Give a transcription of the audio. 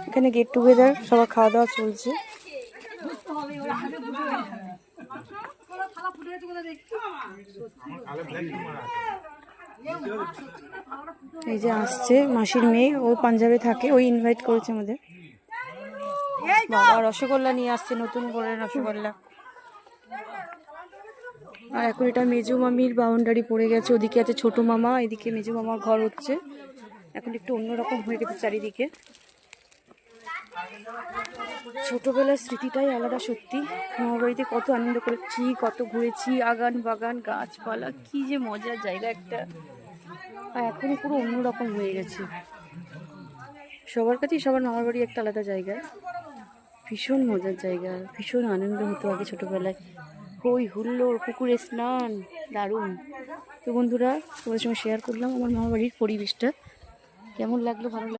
এখানে get together, সবার খাওয়া দাওয়া চলছে। এই যে আসছে মাসির মেয়ে, ও পাঞ্জাবে থাকে, ওই ইনভাইট করেছে আমাদের। বাবা রসগোল্লা নিয়ে আসছে, নতুন করে রসগোল্লা। আর এখন এটা মেজো মামির বাউন্ডারি পড়ে গেছে, ওদিকে আছে ছোট মামা, এদিকে মেজো মামার ঘর হচ্ছে। এখন একটু অন্যরকম হয়ে গেছে চারিদিকে। ছোটবেলার স্মৃতিটাই আলাদা সত্যি। মামার বাড়িতে কত আনন্দ করেছি, কত ঘুরেছি, আগান বাগান গাছপালা, কি যে মজার জায়গা একটা। আর এখন পুরো অন্যরকম হয়ে গেছে। সবার কাছেই সবার মামার বাড়ি একটা আলাদা জায়গা, ভীষণ মজার জায়গা, ভীষণ আনন্দ হতো আগে ছোটবেলায়। হই হুল্লোড়, পুকুরে স্নান, দারুণ। তো বন্ধুরা, তোমাদের সঙ্গে শেয়ার করলাম আমার মামার বাড়ির পরিবেশটা। কেমন লাগলো, ভালো লাগলো।